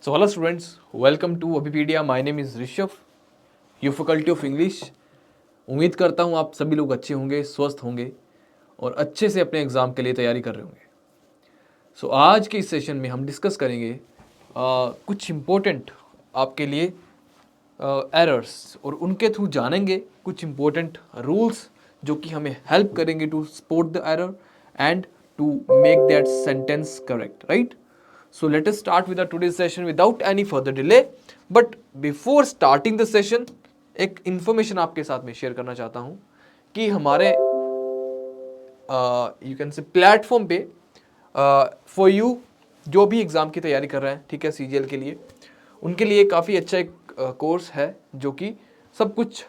So hello students, welcome to Abipedia. My name is Rishabh, your faculty of English. उम्मीद करता हूँ आप सभी लोग अच्छे होंगे, स्वस्थ होंगे और अच्छे से अपने एग्ज़ाम के लिए तैयारी कर रहे होंगे। सो आज के इस सेशन में हम डिस्कस करेंगे कुछ इम्पोर्टेंट आपके लिए एरर्स और उनके थ्रू जानेंगे कुछ इम्पोर्टेंट रूल्स जो कि हमें हेल्प करेंगे to spot the error and to make that sentence correct, right? So let us start with our today's session without any further delay. But before starting the session, एक information आपके साथ में share करना चाहता हूँ कि हमारे you can say प्लेटफॉर्म पे for you जो भी एग्ज़ाम की तैयारी कर रहे हैं, ठीक है, CGL के लिए, उनके लिए काफ़ी अच्छा एक कोर्स है जो कि सब कुछ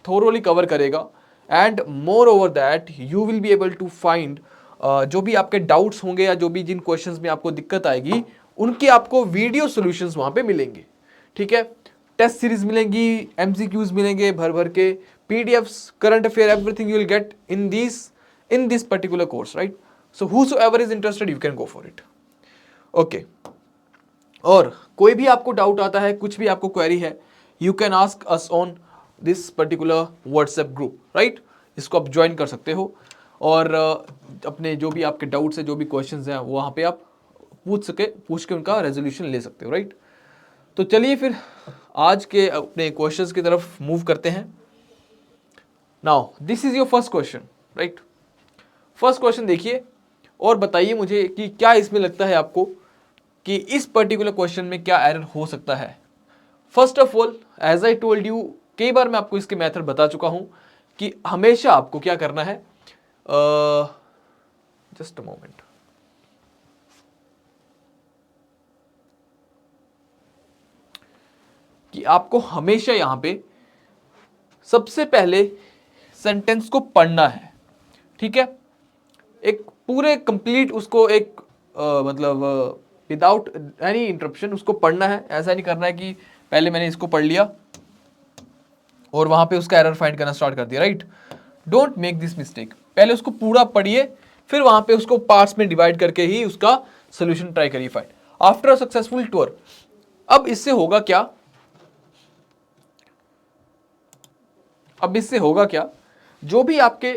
थोरोली कवर करेगा and moreover that you will be able to find जो भी आपके डाउट्स होंगे या जो भी जिन क्वेश्चंस में आपको दिक्कत आएगी उनके आपको वीडियो सॉल्यूशंस वहां पे मिलेंगे, ठीक है। टेस्ट सीरीज मिलेंगी, एमसीक्यूज मिलेंगे भर भर के, PDFs, current affair, everything you will get in this particular course, right? So whosoever is interested you can go for it, okay. और कोई भी आपको डाउट आता है, कुछ भी आपको क्वेरी है, you can ask us on this particular WhatsApp group, right? इसको आप ज्वाइन कर सकते हो और अपने जो भी आपके डाउट्स है, जो भी क्वेश्चंस हैं, वहाँ पे आप पूछ के उनका रेजोल्यूशन ले सकते हो, राइट? तो चलिए फिर आज के अपने क्वेश्चंस की तरफ मूव करते हैं। Now this is your first question, right? First question देखिए और बताइए मुझे कि क्या इसमें लगता है आपको कि इस पर्टिकुलर क्वेश्चन में क्या एरर हो सकता है। First of all, as I told you, कई बार मैं आपको इसके मेथड बता चुका हूं कि हमेशा आपको क्या करना है, जस्ट अ मोमेंट, कि आपको हमेशा यहां पे सबसे पहले सेंटेंस को पढ़ना है, ठीक है? एक पूरे कंप्लीट उसको एक मतलब विदाउट एनी इंटरप्शन उसको पढ़ना है। ऐसा नहीं करना है कि पहले मैंने इसको पढ़ लिया और वहां पे उसका एरर फाइंड करना स्टार्ट कर दिया, right? Don't make this mistake. पहले उसको पूरा पढ़िए, फिर वहां पे उसको पार्ट्स में डिवाइड करके ही उसका सोल्यूशन ट्राई करिए find after a successful tour. अब इससे होगा क्या, जो भी आपके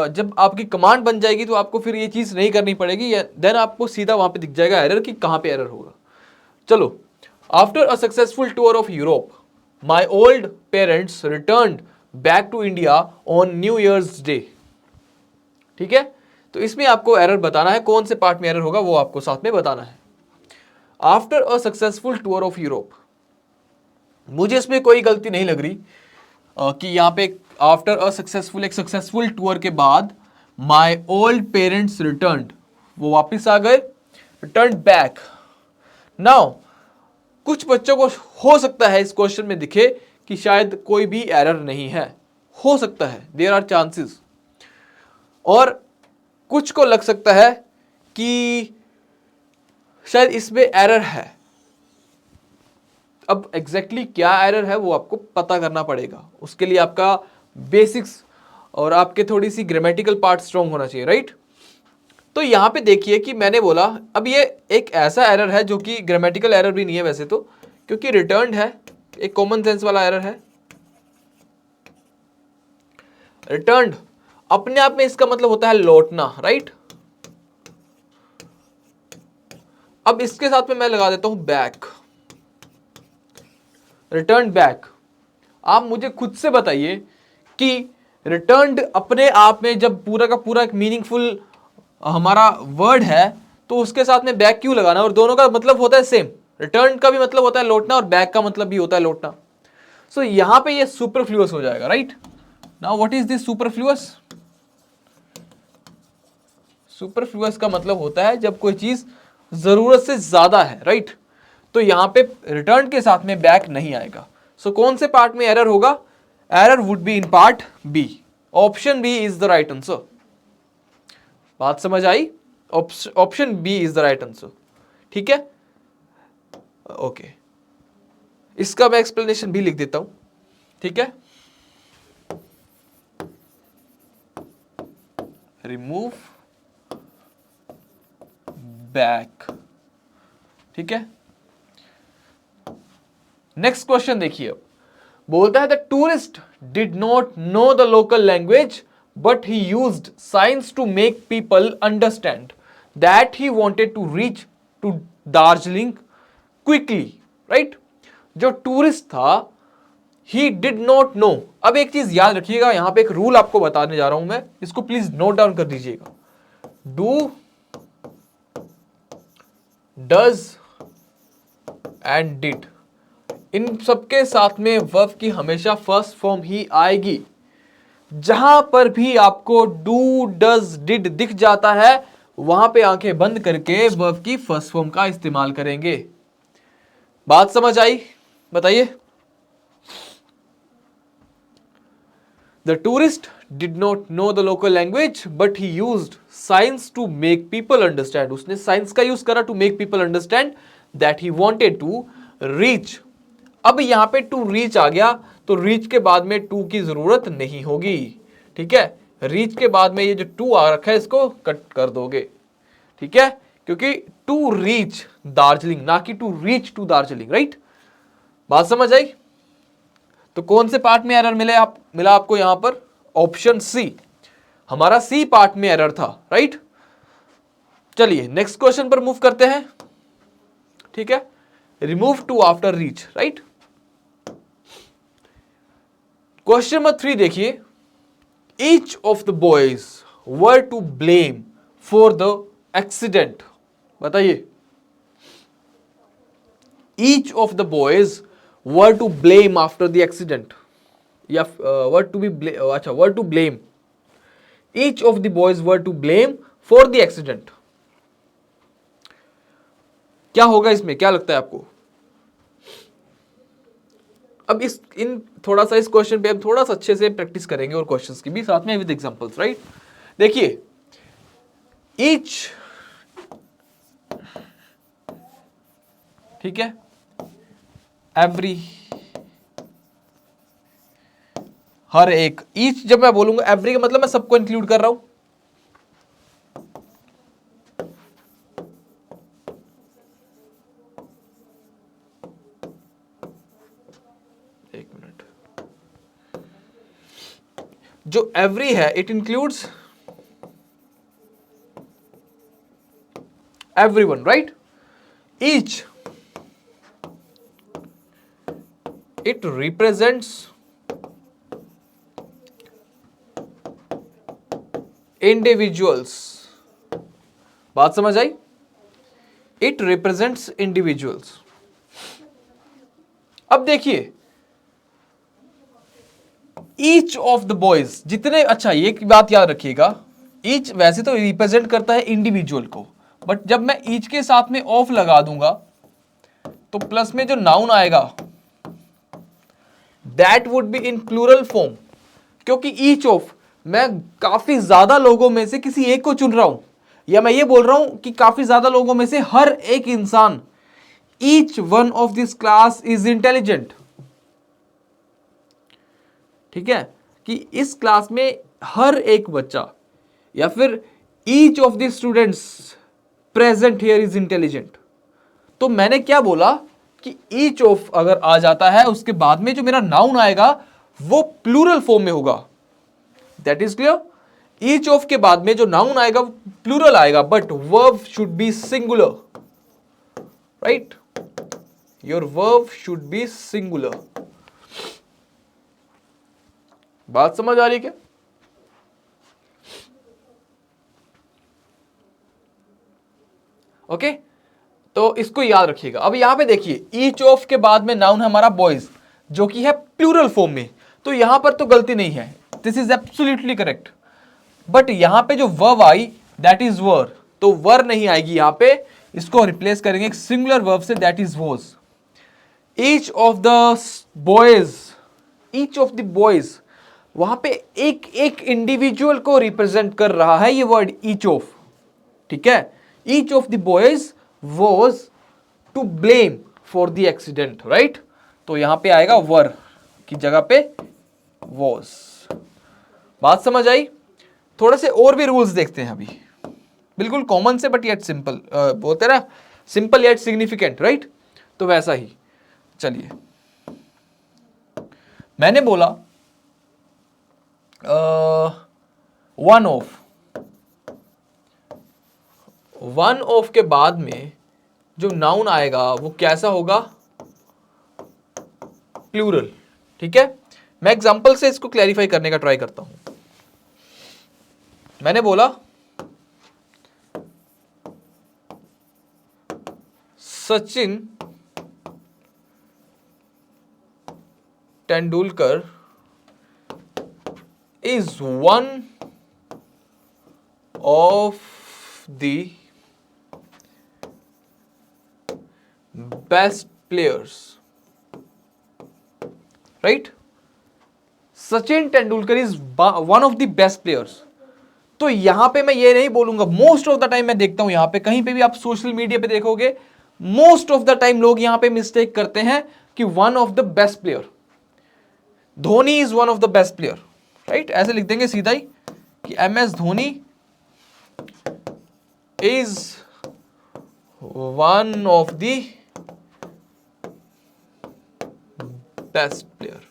जब आपकी कमांड बन जाएगी तो आपको फिर ये चीज नहीं करनी पड़ेगी, देन आपको सीधा वहां पे दिख जाएगा एरर कि कहां पे एरर होगा। चलो, after a successful tour of Europe my old parents return back to India on New Year's Day, ठीक है? तो इसमें आपको एरर बताना है, कौन से पार्ट में एरर होगा वो आपको साथ में बताना है। After a successful tour of Europe, मुझे इसमें कोई गलती नहीं लग रही कि यहाँ पे आफ्टर अ सक्सेसफुल, एक सक्सेसफुल टूर के बाद माई ओल्ड पेरेंट्स रिटर्न, वो वापिस आ गए, रिटर्न बैक। नाउ कुछ बच्चों को हो सकता है इस क्वेश्चन में दिखे कि शायद कोई भी एरर नहीं है, हो सकता है, देयर आर चांसेस, और कुछ को लग सकता है कि शायद इसमें एरर है। अब एग्जैक्टली क्या एरर है वो आपको पता करना पड़ेगा, उसके लिए आपका बेसिक्स और आपके थोड़ी सी ग्रामेटिकल पार्ट स्ट्रॉन्ग होना चाहिए, राइट? तो यहां पे देखिए कि मैंने बोला अब ये एक ऐसा एरर है जो कि ग्रामेटिकल एरर भी नहीं है वैसे तो, क्योंकि रिटर्न्ड है, एक कॉमन सेंस वाला एरर है। रिटर्न्ड अपने आप में इसका मतलब होता है लौटना, राइट? अब इसके साथ में मैं लगा देता हूं बैक, रिटर्न बैक। आप मुझे खुद से बताइए कि रिटर्न्ड अपने आप में जब पूरा का पूरा एक मीनिंगफुल हमारा वर्ड है तो उसके साथ में बैक क्यों लगाना, और दोनों का मतलब होता है सेम। रिटर्न का भी मतलब होता है लौटना और बैक का मतलब भी होता है लौटना। सो यहां पे ये सुपरफ्लुअस हो जाएगा, right? Now what is this superfluous? Superfluous का मतलब होता है जब कोई चीज जरूरत से ज्यादा है, राइट? तो यहां पे रिटर्न के साथ में बैक नहीं आएगा। सो कौन से पार्ट में एरर होगा? Error would be in part B. Option B is the right answer. बात समझ आई? Option B is the right answer, ठीक है? ओके, इसका मैं एक्सप्लेनेशन भी लिख देता हूं, ठीक है? रिमूव बैक, ठीक है? नेक्स्ट क्वेश्चन देखिए, बोलता है the tourist did not know the local language but he used science to make people understand that he wanted to reach to Darjeeling quickly, right. जो टूरिस्ट था, ही डिड नॉट नो। अब एक चीज याद रखिएगा, यहां पे एक रूल आपको बताने जा रहा हूं मैं, इसको प्लीज नोट डाउन कर दीजिएगा। डू, डज एंड डिड, इन सबके साथ में वर्ब की हमेशा फर्स्ट फॉर्म ही आएगी। जहां पर भी आपको डू, डज, डिड दिख जाता है, वहां पे आंखें बंद करके वर्ब की फर्स्ट फॉर्म का इस्तेमाल करेंगे। बात समझ आई? बताइए। The tourist did not know the local language but he used science to make people understand. उसने साइंस का यूज करा to make people understand that he wanted to reach. अब यहां पे टू रीच आ गया, तो रीच के बाद में टू की जरूरत नहीं होगी, ठीक है। रीच के बाद में ये जो टू आ रखा है इसको कट कर दोगे, ठीक है, क्योंकि टू रीच दार्जिलिंग ना कि to reach to Darjeeling, right. बात समझ आई? तो कौन से पार्ट में एरर मिला आपको यहां पर? ऑप्शन सी, हमारा सी पार्ट में एरर था, राइट। चलिए नेक्स्ट क्वेश्चन पर मूव करते हैं, ठीक है। Remove to after reach, right. Question number 3 देखिए, each of the boys were to blame for the accident. बताइए, each of the boys were to blame after the accident, या वर to blame, each of the boys were to blame for the accident. क्या होगा इसमें, क्या लगता है आपको? अब थोड़ा सा इस क्वेश्चन पे हम थोड़ा सा अच्छे से प्रैक्टिस करेंगे और क्वेश्चंस की भी साथ में विद एग्जांपल्स, राइट। देखिए, ईच, ठीक है, एवरी, हर एक। ईच जब मैं बोलूंगा एवरी का मतलब मैं सबको इंक्लूड कर रहा हूं। एक मिनट, जो एवरी है it includes everyone, right? Each, it represents individuals. बात समझ आई? It represents individuals. अब देखिए, each of the boys, जितने, अच्छा ये बात याद रखिएगा, each वैसे तो रिप्रेजेंट करता है इंडिविजुअल को, बट जब मैं ईच के साथ में ऑफ लगा दूंगा तो प्लस में जो नाउन आएगा that would be in plural form, क्योंकि ईच ऑफ, मैं काफी ज्यादा लोगों में से किसी एक को चुन रहा हूं, या मैं ये बोल रहा हूं कि काफी ज्यादा लोगों में से हर एक इंसान, each one of this class is intelligent, ठीक है, कि इस क्लास में हर एक बच्चा, या फिर each of the students present here is intelligent. तो मैंने क्या बोला कि ईच ऑफ अगर आ जाता है, उसके बाद में जो मेरा नाउन आएगा वो प्लूरल फॉर्म में होगा। That is clear? Each of के बाद में जो नाउन आएगा वो प्लूरल आएगा, but verb should be singular, right. Your verb should be singular. बात समझ आ रही है क्या? ओके, तो इसको याद रखिएगा। अब यहां पे देखिए, ईच ऑफ के बाद में नाउन है हमारा बॉयज, जो कि है प्लूरल फॉर्म में, तो यहां पर तो गलती नहीं है, this is absolutely correct. But यहां पे जो वर्ब आई दैट इज वर, तो वर नहीं आएगी यहां पे, इसको रिप्लेस करेंगे एक सिंगुलर वर्ब से, that is was. Each of the boys, each of the boys, वहां पे एक एक इंडिविजुअल को रिप्रेजेंट कर रहा है ये वर्ड ईच ऑफ, ठीक है। Each of the boys was to blame for the accident, right. तो यहां पे आएगा वर की जगह पे वॉज। बात समझ आई? थोड़े से और भी रूल्स देखते हैं अभी, बिल्कुल कॉमन से बट येट सिंपल, बोलते ना सिंपल येट सिग्निफिकेंट, राइट। तो वैसा ही चलिए मैंने बोला वन ऑफ के बाद में जो नाउन आएगा वो कैसा होगा? प्लूरल। ठीक है, मैं एग्जांपल से इसको क्लैरिफाई करने का ट्राई करता हूं। मैंने बोला Sachin Tendulkar is one of the best players, right? Sachin Tendulkar is one of the best players. तो यहां पे मैं ये नहीं बोलूंगा, मोस्ट ऑफ द टाइम मैं देखता हूं यहां पे कहीं पे भी आप सोशल मीडिया पे देखोगे, मोस्ट ऑफ द टाइम लोग यहां पे मिस्टेक करते हैं कि one of the best player, Dhoni is one of the best player, right? ऐसे लिख देंगे सीधा ही कि M S Dhoni is one of the best player.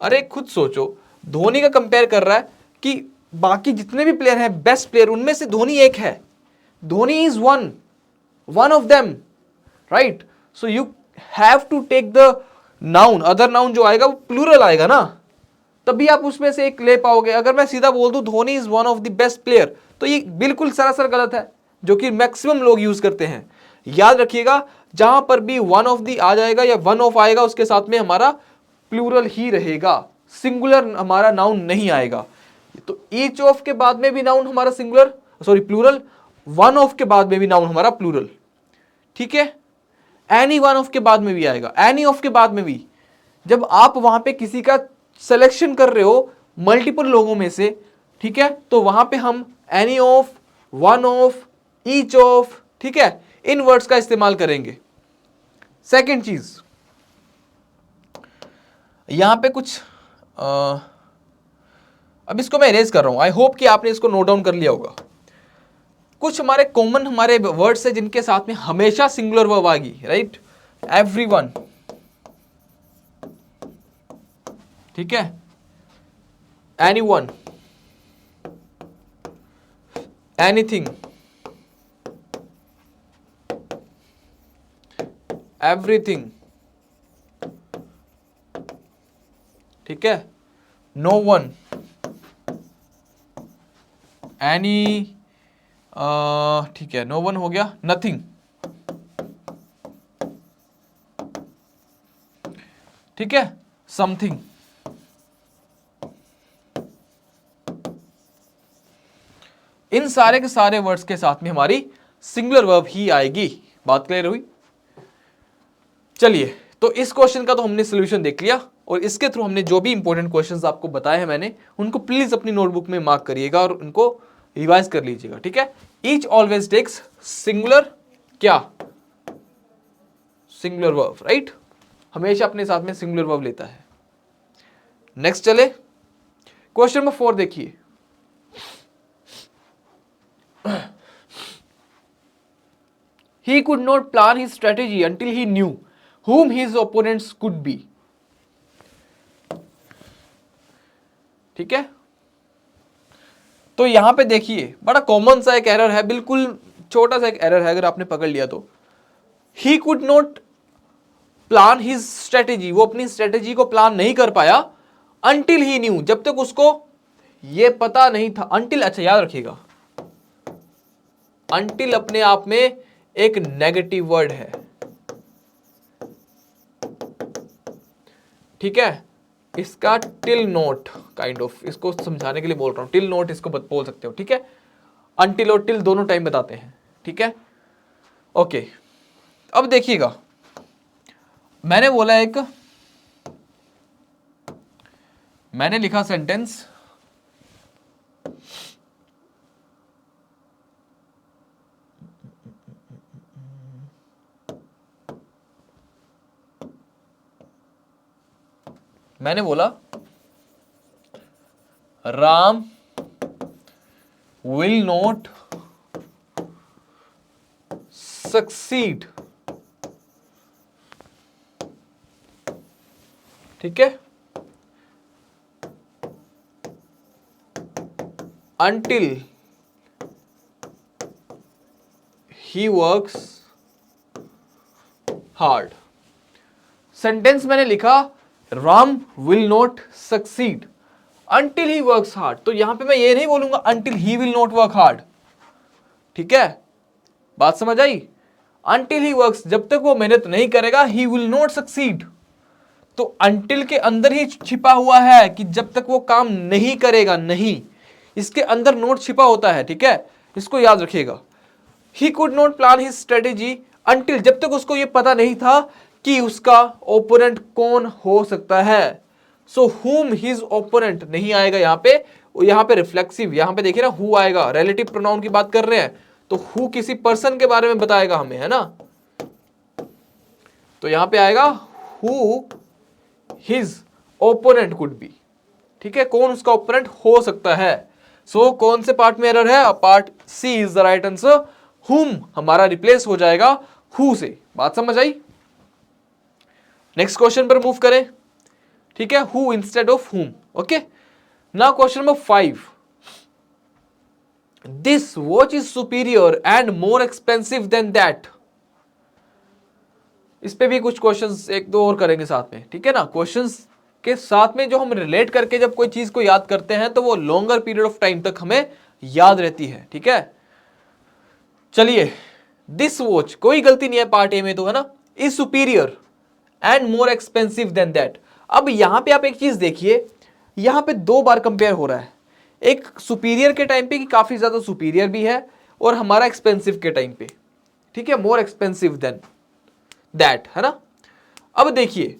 अरे खुद सोचो, धोनी का कंपेयर कर रहा है कि बाकी जितने भी प्लेयर हैं बेस्ट प्लेयर, उनमें से धोनी एक है, Dhoni is one of them, right? So you have to take the noun, other noun जो आएगा वो प्लूरल आएगा ना, तभी आप उसमें से एक ले पाओगे। अगर मैं सीधा बोल दूं Dhoni is one of the best player, तो ये बिल्कुल सरासर गलत है, जो कि मैक्सिमम लोग यूज करते हैं। याद रखिएगा, जहां पर भी वन ऑफ दी आ जाएगा या वन ऑफ आएगा, उसके साथ में हमारा प्लूरल ही रहेगा, सिंगुलर हमारा नाउन नहीं आएगा। तो ईच ऑफ के बाद में भी नाउन हमारा singular, sorry plural, one of के बाद में भी नाउन हमारा प्लूरल, ठीक है? एनी वन ऑफ के बाद में भी आएगा, एनी ऑफ के बाद में भी। जब आप वहां पे किसी का सिलेक्शन कर रहे हो मल्टीपल लोगों में से, ठीक है, तो वहां पे हम any of, one of, each of, ठीक है, इन वर्ड्स का इस्तेमाल करेंगे। सेकंड चीज, यहां पे कुछ अब इसको मैं इरेज कर रहा हूं, आई होप कि आपने इसको नोट डाउन कर लिया होगा। कुछ हमारे कॉमन हमारे वर्ड्स है जिनके साथ में हमेशा सिंगुलर वर्ब आएगी, राइट? एवरीवन, ठीक है, एनीवन, एनीथिंग, एवरीथिंग, ठीक है, नो वन, एनी, ठीक है, नो वन हो गया, नथिंग, ठीक है, समथिंग। इन सारे के सारे वर्ड्स के साथ में हमारी सिंगुलर वर्ब ही आएगी। बात क्लियर हुई? चलिए, तो इस क्वेश्चन का तो हमने सोल्यूशन देख लिया, और इसके थ्रू हमने जो भी इंपॉर्टेंट क्वेश्चंस आपको बताए हैं मैंने, उनको प्लीज अपनी नोटबुक में मार्क करिएगा और उनको रिवाइज कर लीजिएगा, ठीक है? ईच ऑलवेज टेक्स सिंगुलर, क्या? Singular verb, right? हमेशा अपने साथ में सिंगुलर वर्ब लेता है। नेक्स्ट चले, क्वेश्चन नंबर 4 देखिए। He could not plan his strategy until he knew whom his opponents could be. ठीक है, तो यहां पे देखिए बड़ा कॉमन सा एक एरर है, बिल्कुल छोटा सा एक एरर है, अगर आपने पकड़ लिया तो। He could not plan his strategy, वो अपनी स्ट्रेटेजी को प्लान नहीं कर पाया, until he knew, जब तक उसको ये पता नहीं था। until, अच्छा याद रखिएगा, until अपने आप में एक नेगेटिव वर्ड है, ठीक है? इसका टिल नोट काइंड ऑफ, इसको समझाने के लिए बोल रहा हूं, टिल नोट इसको बोल सकते हो, ठीक है? अनटिल और टिल दोनों टाइम बताते हैं, ठीक है? ओके, अब देखिएगा, मैंने बोला एक, मैंने लिखा सेंटेंस, मैंने बोला राम विल नॉट सक्सीड ठीक है, until he works hard। Sentence मैंने लिखा Ram will not succeed until he works hard, तो यहां पे मैं ये नहीं बोलूंगा until he will not work hard। ठीक है, बात समझ आई? until he works, जब तक वो मेहनत नहीं करेगा, he will not succeed। तो until के अंदर ही छिपा हुआ है कि जब तक वो काम नहीं करेगा, नहीं, इसके अंदर नोट छिपा होता है। ठीक है, इसको याद रखिएगा। He could not plan his strategy until, जब तक उसको ये पता नहीं था कि उसका ओपोनेंट कौन हो सकता है। सो हुम हिज ओपोनेंट नहीं आएगा यहाँ पे रिफ्लेक्सिव, यहाँ पे देखिए ना हु आएगा, रिलेटिव प्रोनाउन की बात कर रहे हैं, तो हु किसी पर्सन के बारे में बताएगा हमें, है ना। तो यहां पे आएगा who his opponent could be. ठीक है, कौन उसका ओपोनेंट हो सकता है। सो कौन से पार्ट में एरर है? Part C is the right answer. Whom हमारा रिप्लेस हो जाएगा हु से। बात समझ आई? नेक्स्ट क्वेश्चन पर मूव करें। ठीक है, who instead of whom. Okay, now question number 5, this watch is superior and more expensive than that. इस पे भी कुछ क्वेश्चंस एक दो और करेंगे साथ में। ठीक है ना, क्वेश्चंस के साथ में जो हम रिलेट करके जब कोई चीज को याद करते हैं तो वो लॉन्गर पीरियड ऑफ टाइम तक हमें याद रहती है। ठीक है, चलिए, दिस वॉच, कोई गलती नहीं है पार्ट ए में तो, है ना, is superior and more expensive than that. अब यहां पे आप एक चीज देखिए, यहां पे दो बार कंपेयर हो रहा है, एक सुपीरियर के टाइम पे कि काफी ज्यादा सुपीरियर भी है, और हमारा एक्सपेंसिव के टाइम पे। ठीक है, मोर एक्सपेंसिव देन दैट, है ना। अब देखिए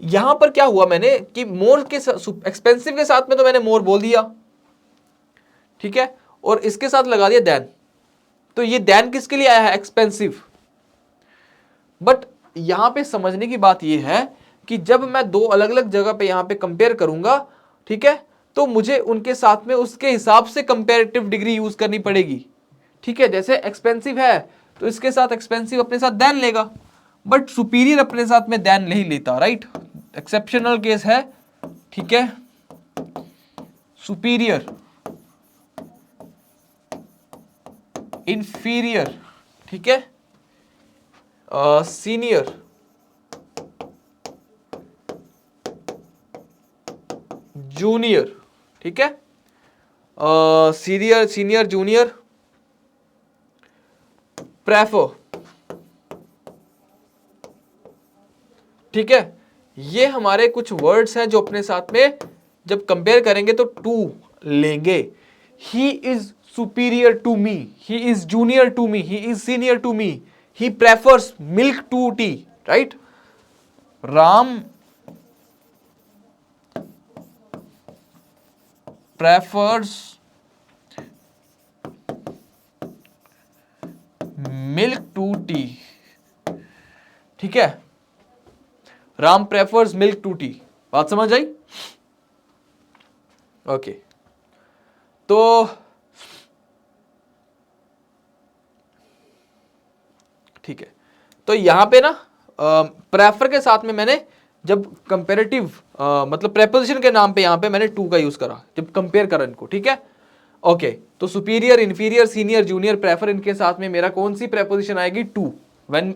यहां पर क्या हुआ, मैंने कि मोर के एक्सपेंसिव के साथ में तो मैंने मोर बोल दिया, ठीक है, और इसके साथ लगा दिया देन। तो ये देन किसके लिए आया है? एक्सपेंसिव। बट यहां पे समझने की बात ये है कि जब मैं दो अलग अलग जगह पे यहां पे कंपेयर करूंगा, ठीक है, तो मुझे उनके साथ में उसके हिसाब से कंपेरेटिव डिग्री यूज करनी पड़ेगी। ठीक है, जैसे एक्सपेंसिव है तो इसके साथ एक्सपेंसिव अपने साथ देन लेगा, बट सुपीरियर अपने साथ में देन नहीं लेता, राइट। एक्सेप्शनल केस है। ठीक है, सुपीरियर, इंफीरियर, ठीक है, सीनियर, जूनियर, ठीक है, सीनियर, सीनियर, जूनियर, प्रेफर। ठीक है, ये हमारे कुछ वर्ड्स हैं जो अपने साथ में जब कंपेयर करेंगे तो टू लेंगे। He is superior to me, he is junior to me, he is senior to me, he prefers milk to tea, right. Ram prefers milk to tea. ठीक है, Ram prefers milk to tea. बात समझ आई? Okay, तो ठीक है, तो यहां पे ना प्रेफर के साथ में मैंने जब कंपेरेटिव मतलब प्रेपोजिशन के नाम पे यहां पे मैंने टू का यूज करा जब कंपेयर करा इनको। ठीक है, ओके, तो superior, inferior, senior, junior, prefer, इनके साथ में मेरा कौन सी प्रेपोजिशन आएगी? To. When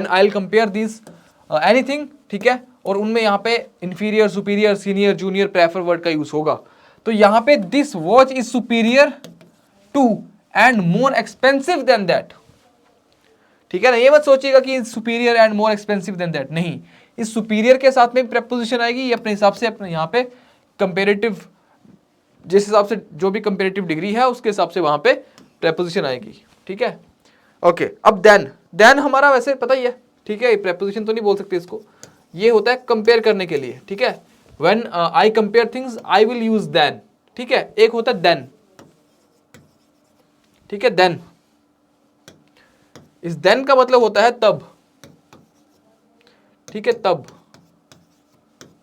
I will compare this anything, ठीक है, और उनमें यहाँ पे inferior, superior, senior, junior, prefer word का यूज होगा। तो यहाँ पे this watch is superior to and more expensive than that. ठीक है ना, ये मत सोचिएगा कि superior and more expensive than that, नहीं, इस सुपीरियर के साथ में प्रेपोजिशन आएगी, ये अपने हिसाब से अपने यहाँ पे कंपेरेटिव, जिस हिसाब से जो भी कंपेरेटिव डिग्री है उसके हिसाब से वहां पे प्रेपोजिशन आएगी। ठीक है, ओके। अब देन, देन हमारा वैसे पता ही है, ठीक है, प्रेपोजिशन तो नहीं बोल सकते इसको, ये होता है कंपेयर करने के लिए। ठीक है, when I compare things I will use than. ठीक है, एक होता है देन, ठीक है, देन, इस देन का मतलब होता है तब। ठीक है, तब,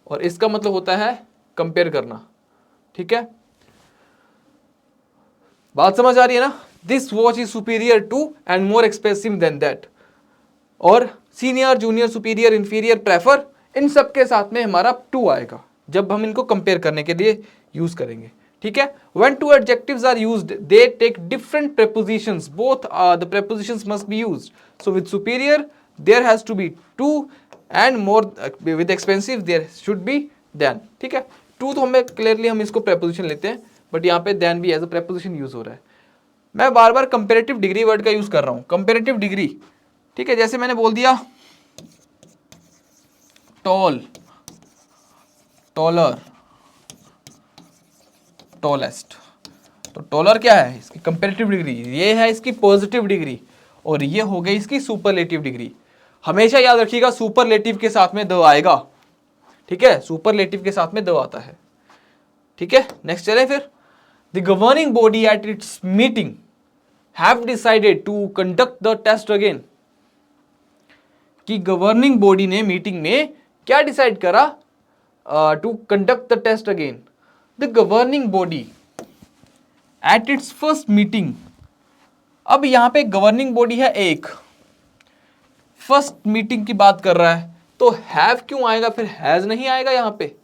और इसका मतलब होता है कंपेयर करना। ठीक है, बात समझ आ रही है ना? This watch is superior to and more expensive than that. और senior, junior, superior, inferior, prefer, इन सब के साथ में हमारा टू आएगा जब हम इनको कंपेयर करने के लिए यूज करेंगे, ठीक है। When two adjectives are used, they take different prepositions. Both the prepositions must be used. So with superior, there has to be to, and more with expensive, there should be than. ठीक है, to तो हमें clearly हम इसको preposition लेते हैं, but यहाँ पे than भी एज अ preposition यूज हो रहा है। मैं बार बार कंपेरेटिव डिग्री वर्ड का यूज कर रहा हूँ, कंपेरेटिव डिग्री, ठीक है। जैसे मैंने बोल दिया टॉल, टॉलर, टॉलेस्ट, तो टॉलर क्या है, इसकी कंपेरेटिव डिग्री, ये है इसकी पॉजिटिव डिग्री, और ये हो गई इसकी सुपरलेटिव डिग्री। हमेशा याद रखिएगा सुपरलेटिव के साथ में द आएगा, ठीक है, सुपरलेटिव के साथ में द आता है, ठीक है। नेक्स्ट चले फिर, the governing body at its meeting have decided to conduct the test again, कि गवर्निंग बॉडी ने मीटिंग में क्या डिसाइड करा, to conduct the test again. The governing body at its first meeting, अब यहां पे गवर्निंग बॉडी है एक, फर्स्ट मीटिंग की बात कर रहा है, तो हैव क्यों आएगा, फिर हैज नहीं आएगा यहां पे,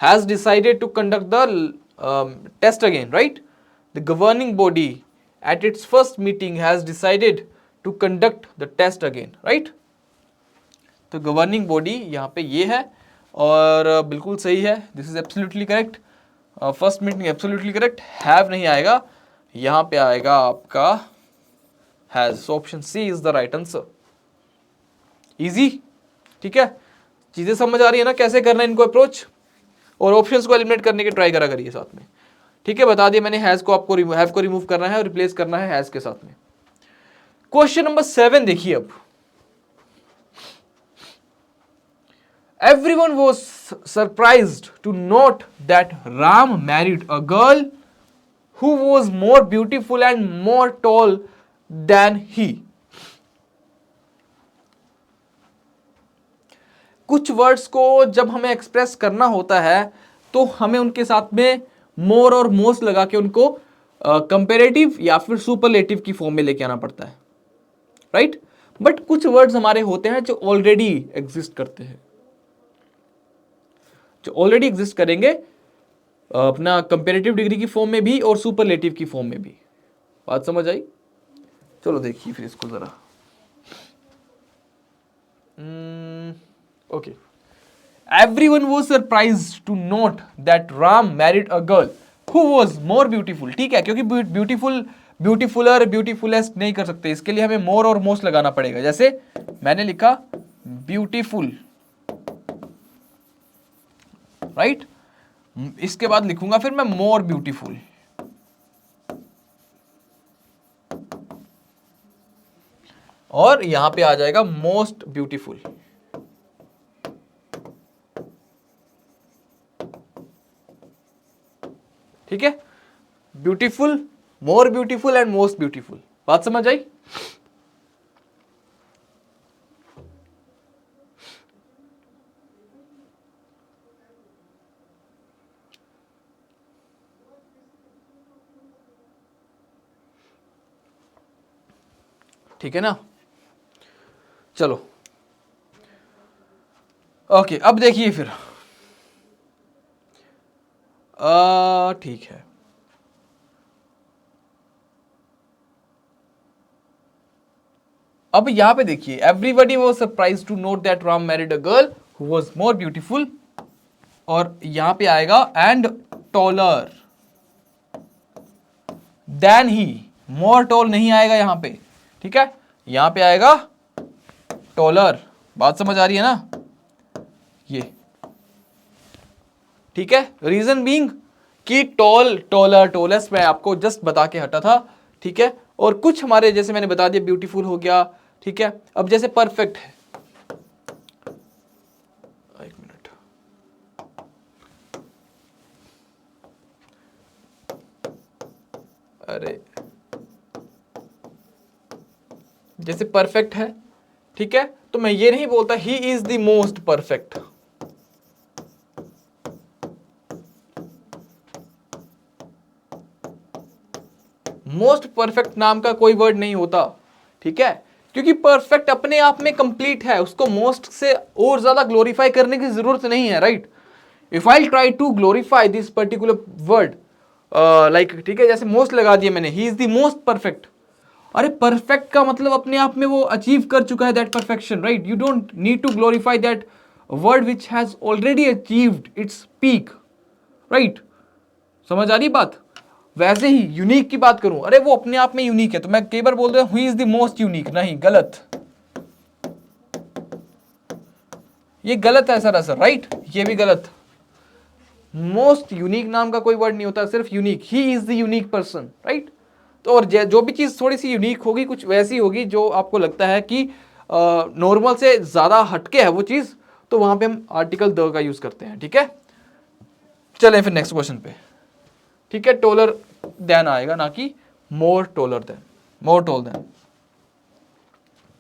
has decided to conduct the test again, right. The governing body at its first meeting has decided to conduct the test again, right. तो गवर्निंग बॉडी यहाँ पे ये है, और बिल्कुल सही है, this is absolutely correct, first meeting absolutely correct. Have नहीं आएगा, यहाँ पे आएगा आपका has, so option C is the right answer. Easy, ठीक है, चीजें समझ आ रही है ना कैसे करना है इनको अप्रोच, और ऑप्शंस को एलिमिनेट करने की ट्राई करा करिए साथ में, ठीक है। बता दिया मैंने, हैज को आपको हैव को रिमूव करना है और रिप्लेस करना है हैज के साथ में। क्वेश्चन नंबर 7 देखिए अब, everyone was surprised to note that Ram married a girl who was more beautiful and more tall than he. कुछ वर्ड्स को जब हमें एक्सप्रेस करना होता है तो हमें उनके साथ में मोर और मोस्ट लगा के उनको कंपेरेटिव या फिर सुपरलेटिव की फॉर्म में लेके आना पड़ता है, राइट। बट कुछ वर्ड्स हमारे होते हैं जो ऑलरेडी एग्जिस्ट करते हैं, जो ऑलरेडी एग्जिस्ट करेंगे अपना कंपेरेटिव डिग्री की फॉर्म में भी और सुपरलेटिव की फॉर्म में भी। बात समझ आई? चलो देखिए फिर इसको जरा। Okay, everyone was surprised to note that Ram married a girl who was more beautiful. ठीक है, क्योंकि ब्यूटीफुल, ब्यूटीफुलर, ब्यूटीफुलेस्ट नहीं कर सकते, इसके लिए हमें मोर और मोस्ट लगाना पड़ेगा। जैसे मैंने लिखा ब्यूटीफुल, राइट, इसके बाद लिखूंगा फिर मैं मोर ब्यूटीफुल, और यहां पे आ जाएगा मोस्ट ब्यूटीफुल। ठीक है, beautiful, more beautiful and most beautiful. बात समझ आई? ठीक है ना? चलो ओके, अब देखिए फिर, ठीक है, अब यहां पे देखिए, everybody was surprised to note that Ram married a girl who was more beautiful, और यहां पे आएगा and taller than he. More tall नहीं आएगा यहां पे, ठीक है, यहां पे आएगा टॉलर। बात समझ आ रही है ना ये? ठीक है, रीजन बीइंग कि टॉल, टॉलर, टॉलेस्ट मैं आपको जस्ट बता के हटा था, ठीक है। और कुछ हमारे जैसे मैंने बता दिया, ब्यूटीफुल हो गया, ठीक है। अब जैसे परफेक्ट है, एक मिनट, अरे जैसे परफेक्ट है, ठीक है, तो मैं ये नहीं बोलता ही is the most perfect. Most perfect नाम का कोई वर्ड नहीं होता, ठीक है। क्योंकि परफेक्ट अपने आप में कंप्लीट है, उसको मोस्ट से और ज्यादा ग्लोरीफाई करने की जरूरत नहीं है, right. If I try to glorify this particular word like, ठीक है, जैसे मोस्ट लगा दिया मैंने, he is the most perfect. अरे परफेक्ट का मतलब अपने आप में वो अचीव कर चुका है that perfection, right. You don't need to glorify that word which has already achieved its peak, right. समझ आ रही बात। वैसे ही यूनिक की बात करूं, अरे वो अपने आप में यूनिक है, तो मैं कई बार बोल रहा हूं ही इज द मोस्ट यूनिक, नहीं, गलत, ये गलत है सर, राइट, ये भी गलत। मोस्ट यूनिक नाम का कोई वर्ड नहीं होता, सिर्फ unique, he is the unique person, right. तो और जो भी चीज थोड़ी सी यूनिक होगी, कुछ वैसी होगी जो आपको लगता है कि नॉर्मल से ज्यादा हटके है वो चीज, तो वहां पे हम आर्टिकल द का यूज करते हैं, ठीक है। चलें फिर नेक्स्ट क्वेश्चन पे, ठीक है। टोलर देन आएगा, ना कि मोर टोलर देन, मोर टोल देन।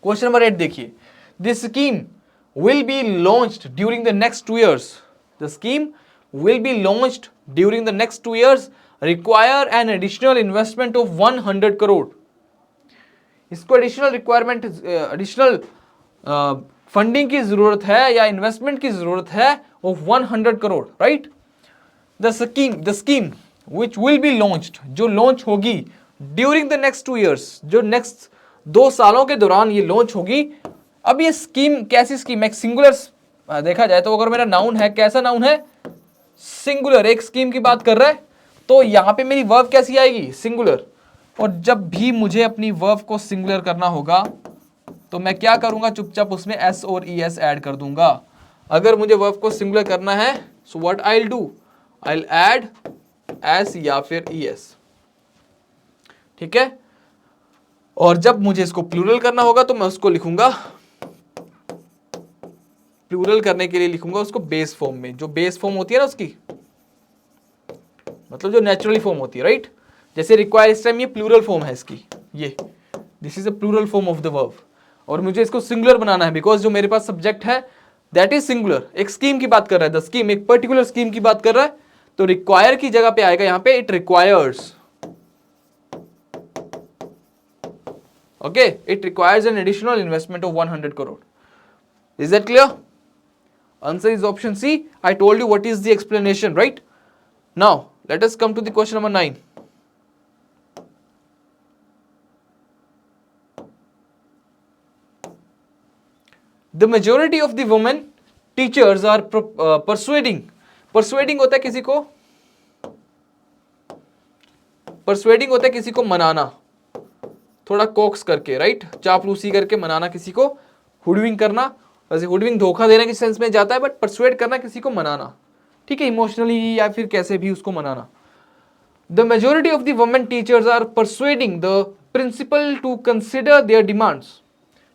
क्वेश्चन नंबर 8 देखिए, this scheme will be launched during the next 2 years. The scheme will be launched during the next 2 years, require an additional investment of 100 crore. इसको additional requirement, additional funding की जरूरत है या investment की जरूरत है of 100 crore, right. The scheme which will be launched, जो launch होगी ड्यूरिंग द नेक्स्ट 2 years, जो नेक्स्ट 2 सालों के दौरान ये लॉन्च होगी। अब ये स्कीम कैसी स्कीम है, सिंगुलर देखा जाए तो, अगर मेरा नाउन है, कैसा नाउन है, सिंगुलर, एक स्कीम की बात कर रहा है, तो यहां पे मेरी वर्ब कैसी आएगी, सिंगुलर। और जब भी मुझे अपनी वर्ब को सिंगुलर करना होगा तो मैं क्या करूंगा, चुपचाप उसमें एस और ई एस ऐड कर दूंगा। अगर मुझे वर्ब को सिंगुलर करना है, so what I will do, I will add S या फिर ई एस, ठीक है। और जब मुझे इसको प्लूरल करना होगा तो मैं उसको लिखूंगा, प्लूरल करने के लिए लिखूंगा उसको बेस फॉर्म में, जो बेस फॉर्म होती है ना उसकी, मतलब जो नेचुरली फॉर्म होती है, राइट। जैसे रिक्वायर, इस टाइम ये प्लूरल फॉर्म है इसकी, ये this is a plural form of the verb, और मुझे इसको सिंगुलर बनाना है बिकॉज जो मेरे पास सब्जेक्ट है दैट इज सिंगुलर, एक स्कीम की बात कर रहा है, द स्कीम एक पर्टिकुलर स्कीम की बात कर रहा है, तो रिक्वायर की जगह पे आएगा यहां पे it requires, okay, it requires an additional investment of 100 crore. Is that clear? Answer is option C. I told you what is the explanation, right? Now, let us come to the question number 9. The majority of the women teachers are persuading. Persuading होता है किसी को, persuading होता है किसी को मनाना, थोड़ा कोक्स करके, राइट, चापलूसी करके मनाना किसी को, हुडविंग करना। वैसे हुडविंग धोखा देने के सेंस में जाता है, बट परसुएड करना किसी को मनाना, ठीक है, इमोशनली या फिर कैसे भी उसको मनाना। The majority of the women teachers are persuading the principal to consider their demands,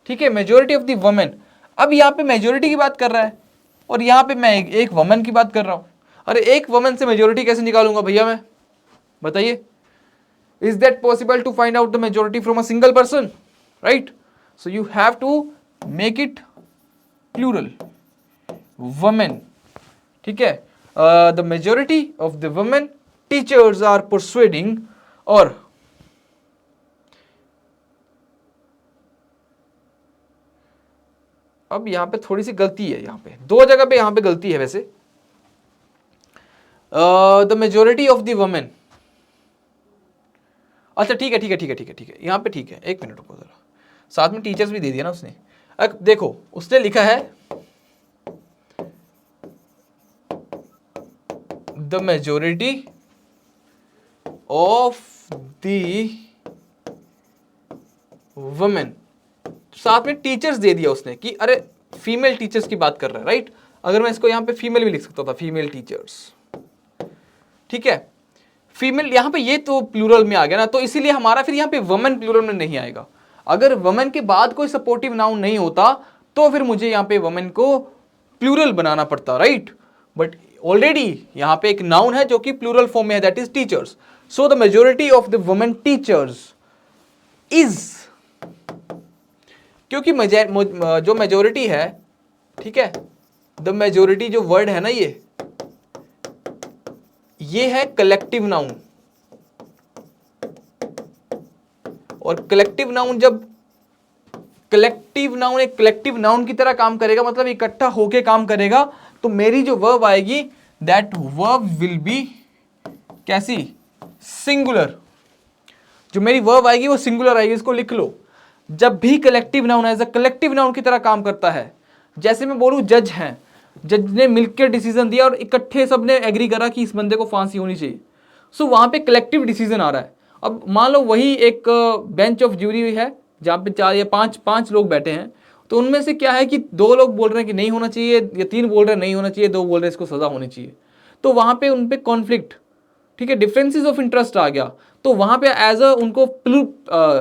ठीक है, मेजोरिटी ऑफ द वुमेन। अब यहाँ पे मेजोरिटी की बात कर रहा है और यहाँ पे मैं एक वुमेन की बात कर रहा हूँ। अरे एक वुमेन से मेजोरिटी कैसे निकालूंगा भैया मैं, बताइए। Is that possible to find out the majority from a single person, right. So you have to make it plural, women, ठीक है। The majority of the women teachers are persuading, और अब यहां पे थोड़ी सी गलती है, यहां पे दो जगह पे यहां पे गलती है वैसे। The majority of the women, अच्छा ठीक है ठीक है ठीक है ठीक है ठीक है, यहां पे ठीक है, एक मिनट रुको जरा, साथ में टीचर्स भी दे दिया ना उसने। देखो उसने लिखा है the majority of the women, साथ में टीचर्स दे दिया उसने कि अरे फीमेल टीचर्स की बात कर रहा है, राइट। अगर मैं इसको यहां पे फीमेल भी लिख सकता था, फीमेल टीचर्स, ठीक है, फीमेल, यहां पे ये तो प्लूरल में आ गया ना, तो इसीलिए हमारा फिर यहां पे वुमेन प्लूरल में नहीं आएगा। अगर वुमेन के बाद कोई सपोर्टिव नाउन नहीं होता तो फिर मुझे यहां पे वुमेन को प्लूरल बनाना पड़ता, राइट। बट ऑलरेडी यहां पे एक नाउन है जो कि प्लूरल फॉर्म में है, that is teachers. So the majority of the women teachers is, क्योंकि जो मेजोरिटी है, ठीक है, द मेजोरिटी जो वर्ड है ना, ये है कलेक्टिव नाउन, और कलेक्टिव नाउन जब कलेक्टिव नाउन एक कलेक्टिव नाउन की तरह काम करेगा, मतलब इकट्ठा होके काम करेगा, तो मेरी जो वर्ब आएगी दैट वर्ब विल बी कैसी, सिंगुलर। जो मेरी वर्ब आएगी वो सिंगुलर आएगी, इसको लिख लो। जब भी collective noun as a collective noun की तरह काम करता है, जैसे मैं बोलूं जज हैं, जज ने मिलकर डिसीजन दिया और इकट्ठे सबने एग्री करा कि इस बंदे को फांसी होनी चाहिए, सो वहां पे कलेक्टिव डिसीजन आ रहा है। अब मान लो वही एक बेंच ऑफ ज्यूरी है जहाँ पे 4 या 5 लोग बैठे हैं, तो उनमें से क्या है कि 2 लोग बोल रहे हैं कि नहीं होना चाहिए, या 3 बोल रहे हैं नहीं होना चाहिए, 2 बोल रहे हैं इसको सजा होनी चाहिए, तो वहां पे उन पे कॉन्फ्लिक्ट, ठीक है, डिफरेंसेस ऑफ इंटरेस्ट आ गया, तो वहां पे एज अ उनको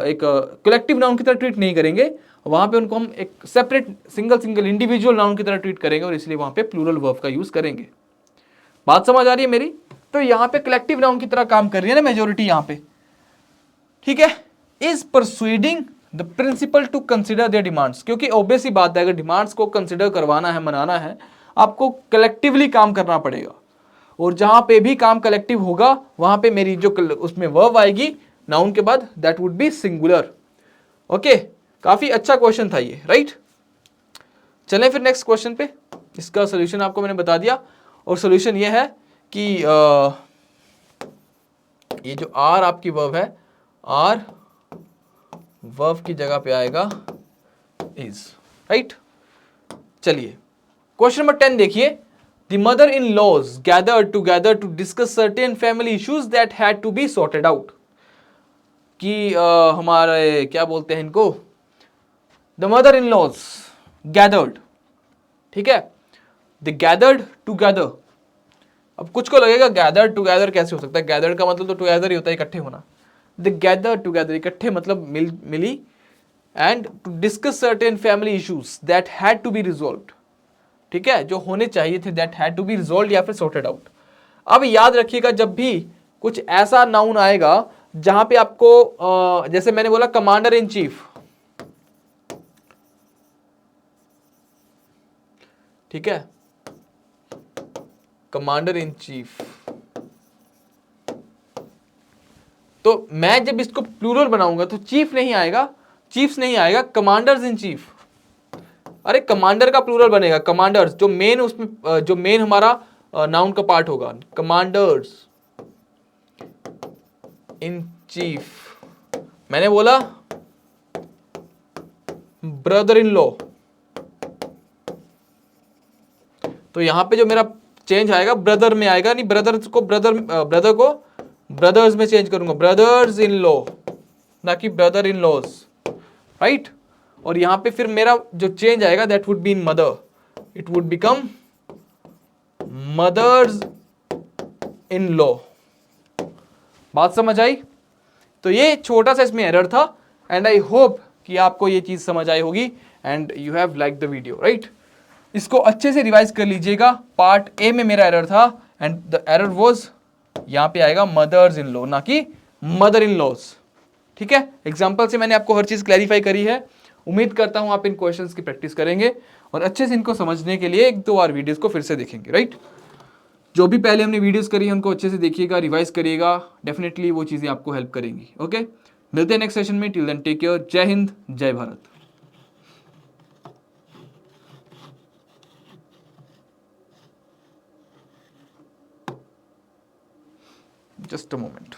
एक कलेक्टिव नाउन की तरह ट्रीट नहीं करेंगे, वहां पे उनको हम एक सेपरेट सिंगल इंडिविजुअल नाउन की तरह ट्रीट करेंगे, और इसलिए वहां पे प्लूरल वर्ब का यूज करेंगे। बात समझ आ रही है मेरी? तो यहां पे कलेक्टिव नाउन की तरह काम कर रही है ना मेजोरिटी यहां पे, ठीक है। Is परसुइडिंग the principal to consider their demands, क्योंकि ऑब्वियस ही बात है, अगर डिमांड्स को कंसिडर करवाना है, मनाना है, आपको कलेक्टिवली काम करना पड़ेगा, और जहां पे भी काम कलेक्टिव होगा वहां पे मेरी जो उसमें वर्ब आएगी नाउन के बाद, that would B singular. Okay, काफी अच्छा क्वेश्चन था ये, राइट। चलें फिर नेक्स्ट क्वेश्चन पे। इसका सोल्यूशन आपको मैंने बता दिया, और सोल्यूशन ये है कि ये जो आर आपकी वर्ब है, आर वर्ब की जगह पे आएगा इज, राइट। चलिए क्वेश्चन नंबर 10 देखिए। The mother-in-laws gathered together to discuss certain family issues that had to be sorted out. कि हमारे क्या बोलते हैं इनको, The mother-in-laws gathered, ठीक है, They gathered together। अब कुछ को लगेगा gathered together कैसे हो सकता है, gathered का मतलब तो together ही होता है, इकट्ठे होना। They gathered together, इकट्ठे मतलब मिली, and to discuss certain family issues that had to be resolved, ठीक है, जो होने चाहिए थे, that had to be resolve या फिर सॉर्टेड आउट। अब याद रखिएगा, जब भी कुछ ऐसा नाउन आएगा जहां पे आपको जैसे मैंने बोला कमांडर इन चीफ, ठीक है, कमांडर इन चीफ, तो मैं जब इसको प्लूरल बनाऊंगा तो चीफ नहीं आएगा, चीफ्स नहीं आएगा, कमांडर्स इन चीफ। अरे कमांडर का प्लूरल बनेगा, कमांडर्स, जो मेन उसमें जो मेन हमारा नाउन का पार्ट होगा, कमांडर्स इन चीफ। मैंने बोला ब्रदर इन लॉ, तो यहां पे जो मेरा चेंज आएगा ब्रदर में आएगा, नहीं ब्रदर को ब्रदर्स में चेंज करूंगा, ब्रदर्स इन लॉ, ना कि ब्रदर इन लॉज, राइट। और यहां पे फिर मेरा जो चेंज आएगा that would be in mother, it would become mother's in law. बात समझ आई? तो ये छोटा सा इसमें एरर था, एंड आई होप कि आपको ये चीज समझ आई होगी, and you have like the video, right. इसको अच्छे से रिवाइज कर लीजिएगा। पार्ट ए में मेरा एरर था, एंड द एरर वाज, यहां पे आएगा मदर्स इन लॉ, ना कि मदर इन लॉज, ठीक है। एग्जाम्पल से मैंने आपको हर चीज क्लैरिफाई करी है। उम्मीद करता हूं आप इन क्वेश्चंस की प्रैक्टिस करेंगे, और अच्छे से इनको समझने के लिए 1-2 बार वीडियोस को फिर से देखेंगे, राइट। जो भी पहले हमने वीडियोस करी है उनको अच्छे से देखिएगा, रिवाइज करिएगा, डेफिनेटली वो चीज़ें आपको हेल्प करेंगी। ओके, मिलते हैं नेक्स्ट सेशन में। टिल देन टेक केयर, जय हिंद, जय भारत। Just a moment.